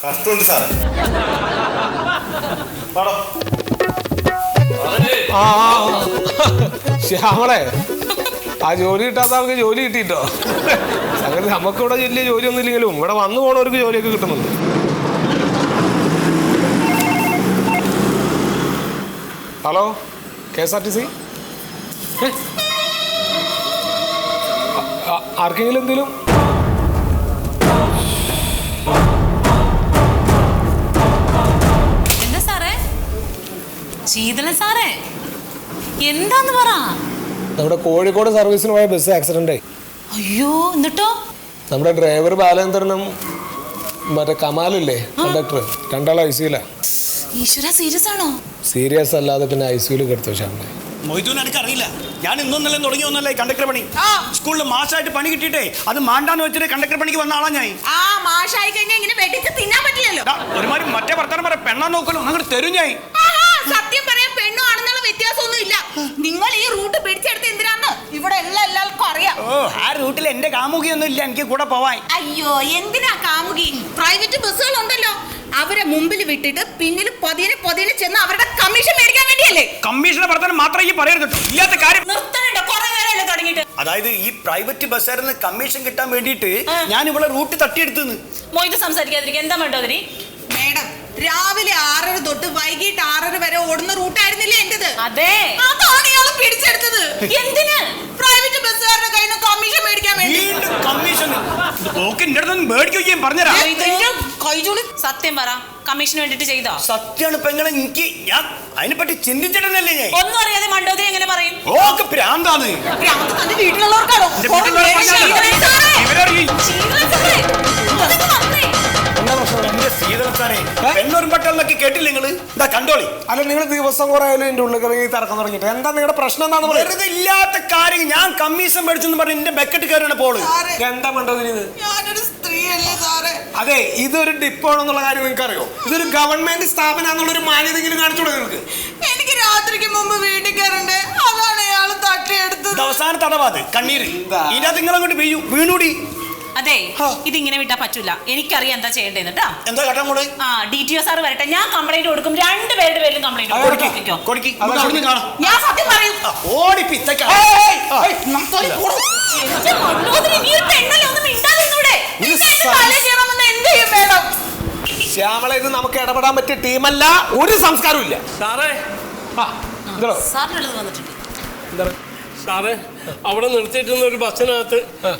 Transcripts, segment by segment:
കഷ്ടമുണ്ട് സാറേ. ശ്യാമളെ, ആ ജോലി കിട്ടാത്ത ആൾക്ക് ജോലി കിട്ടിട്ടോ. അങ്ങനെ നമുക്കിവിടെ വലിയ ജോലിയൊന്നും ഇല്ലെങ്കിലും ഇവിടെ വന്നു പോണവർക്ക് ജോലിയൊക്കെ കിട്ടുന്നുണ്ട്. Hello, KSRTC? ആർക്കെങ്കിലും എന്തെങ്കിലും? എന്താ സാറേ? ശീതളൻ സാറേ, എന്താന്ന് പറ. നമ്മുടെ കോഴിക്കോട് സർവീസിന് പോയ ബസ് ആക്സിഡന്റ് ആയി. അയ്യോ, എന്നിട്ടോ? നമ്മുടെ ഡ്രൈവർ ബാലേന്ദ്രനും മറ്റേ കമാലില്ലേ കണ്ടക്ടർ, രണ്ടാളും ICUലാ. ഈശ്വര, സീരിയസ് ആണോ? സീരിയസ് അല്ലാതെ പിന്നെ ICUല് കിടത്തു ശ്യാമളെ. മൊയ്തൂന് എനിക്ക് അറിയില്ല. ഞാൻ ഇന്നൊന്നല്ലേ തുടങ്ങി ഒന്നല്ലേ കണ്ടക്ടർ പണി. സ്കൂളിൽ മാഷായിട്ട് പണി കിട്ടിയിട്ടേ അത് മാണ്ടാന്ന് വെച്ചിട്ട് കണ്ടക്ടർ പണിക്ക് വന്ന ആളാ ഞാൻ. മാഷായി കഴിഞ്ഞാൽ ഇങ്ങനെ വെട്ടിച്ച് തിന്നാൻ പറ്റില്ലല്ലോ. ഒരുമാതിരി മറ്റേ വർത്താനം പറയാം, പെണ്ണാ നോക്കലും അങ്ങോട്ട് തരും ഞാൻ. സത്യം പറയാൻ പെണ്ണു ആണെന്നുള്ള വ്യത്യാസമൊന്നും ഇല്ല. നിങ്ങൾ ഈ റൂട്ട് പിടിച്ചെടുത്ത് എന്തിനാന്ന് ഇവിടെ എല്ലാവർക്കും അറിയാം. ആ റൂട്ടിൽ എന്റെ കാമുകിയൊന്നും ഇല്ല എനിക്ക് കൂടെ പോവാൻ. അയ്യോ, എന്തിനാ കാമുകി? പ്രൈവറ്റ് ബസ്സുകളുണ്ടല്ലോ, അവരെ മുമ്പിൽ വിട്ടിട്ട് പിന്നിൽ പതിയെ പതിയെ ചെന്ന് അവരുടെ കമ്മീഷൻ മേടിക്കാൻ വേണ്ടിയല്ലേ? കമ്മീഷനെ വർത്താനം മാത്രം ഈ പറയരുത്, ഇല്ലാത്ത കാര്യം. തുടങ്ങിയിട്ട് അതായത് ഈ പ്രൈവറ്റ് ബസ്സായിരുന്നു കമ്മീഷൻ കിട്ടാൻ വേണ്ടിയിട്ട് ഞാൻ ഇവിടെ റൂട്ട് തട്ടിയെടുത്തു. മൊയ്ത് സംസാരിക്കാതിരിക്കുക. എന്താ വേണ്ടതിരി? മേഡം, രാവിലെ 6:30 തൊട്ട് വൈകിട്ട് 6:30 വരെ ഓടുന്ന റൂട്ടായിരുന്നില്ലേ എന്റേത്? അതെ, അതാണ് ഇയാള് പിടിച്ചെടുത്തത്. എന്തിന്? പ്രൈവറ്റ് ബസ്സുകാരുടെ കയ്യിൽ നിന്ന് കമ്മീഷൻ മേടിക്കാൻ വേണ്ടി. കമ്മീഷൻ മേടിക്കുകയും പറഞ്ഞുതരാം. സത്യം പറ, കമ്മീഷന് വേണ്ടിട്ട് ചെയ്തോ? സത്യമാണ് പെങ്ങളെ, എനിക്ക് ഞാൻ അതിനെപ്പറ്റി ചിന്തിച്ചിട്ടല്ലേ. ഞാൻ ഒന്നും അറിയാതെ മണ്ടോദരി എങ്ങനെ പറയും? ഓക്കെ പ്രാന്താണ്. വീട്ടിലുള്ളവർക്കാണോ? പെണ്ണൊരുമ്പട്ടെന്നൊക്കെ കേട്ടില്ല നിങ്ങള്? ഇതാ കണ്ടോളി. അല്ല, നിങ്ങൾ ദിവസം കുറെ ആയാലും എന്റെ ഉള്ളിൽ കറങ്ങി തറക്കം തുടങ്ങിയിട്ട് എന്താ നിങ്ങളുടെ പ്രശ്നം? എന്താന്ന് പറയുന്നത്? വെറുതെ ഇല്ലാത്ത കാര്യം. ഞാൻ കമ്മീഷൻ മേടിച്ചെന്ന് പറഞ്ഞ് എന്റെ ബക്കറ്റ് കയറിയാണ് പോള്. എന്താ മണ്ടോദരി ഇത്? ഞാനൊരു സ്ത്രീയല്ലേ സാറേ. അതെ, ഇതൊരു ഡിപ്പോണെന്നുള്ള കാര്യം നിങ്ങൾക്ക് അറിയോ? ഇതൊരു ഗവൺമെന്റ് സ്ഥാപനമാണെന്നുള്ളൊരു മാന്യതെങ്കിലും കാണിച്ചോളൂ നിങ്ങൾക്ക്. എനിക്ക് രാത്രിക്ക് മുമ്പ് വീട്ടിൽ കയറണ്ടേ, അതാണ് ഇയാള് തട്ടിയെടുത്തത്. അവസാന തടവാത് കണ്ണീര്. ഇതിനകത്ത് നിങ്ങളങ്ങോട്ട് വീണൂടി. അതെ, ഇതിങ്ങനെ വിട്ടാ പറ്റൂല. എനിക്കറിയാം എന്താ ചെയ്യേണ്ടതെന്ന് കേട്ടോ. എന്താ കേട്ടോ കൂടെ? DTO സാർ വരട്ടെ, ഞാൻ കംപ്ലൈന്റ് കൊടുക്കും. രണ്ടുപേരുടെ പേരിലും കംപ്ലൈന്റ് ഞാൻ സത്യം പറയും. ശ്യാമള, ഇത് നമുക്ക് ഇടപെടാൻ പറ്റിയ ടീമല്ല, ഒരു സംസ്കാരവും ഇല്ല. സാറേ, സാറിനുള്ളത് വന്നിട്ടുണ്ട്. സാറേ, അവിടെ നിർത്തിയിട്ടുന്ന ഒരു ബസ്സിനകത്ത്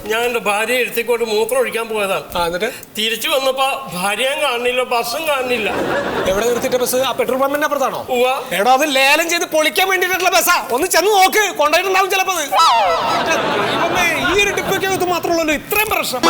ഞാൻ എൻ്റെ ഭാര്യയെ എടുത്തിക്കൊണ്ട് മൂത്രം ഒഴിക്കാൻ പോയതാണ്. എന്നിട്ട് തിരിച്ചു വന്നപ്പോ ഭാര്യയും കാണുന്നില്ല, ബസ്സും കാണുന്നില്ല. എവിടെ നിർത്തിയിട്ട് ബസ്? ആ പെട്രോൾ പമ്പിന്റെ അപ്പുറത്താണോ? എടോ, അത് ലേലം ചെയ്ത് പൊളിക്കാൻ വേണ്ടിയിട്ടുള്ള ബസ്സാ. ഒന്ന് ചെന്ന് നോക്ക്, കൊണ്ടുപോയിട്ടുണ്ടാവും ചിലപ്പോ. ഈ ഒരു ഡിപ്പോയ്ക്കകത്ത് മാത്രമല്ലല്ലോ ഇത്രയും പ്രശ്നം.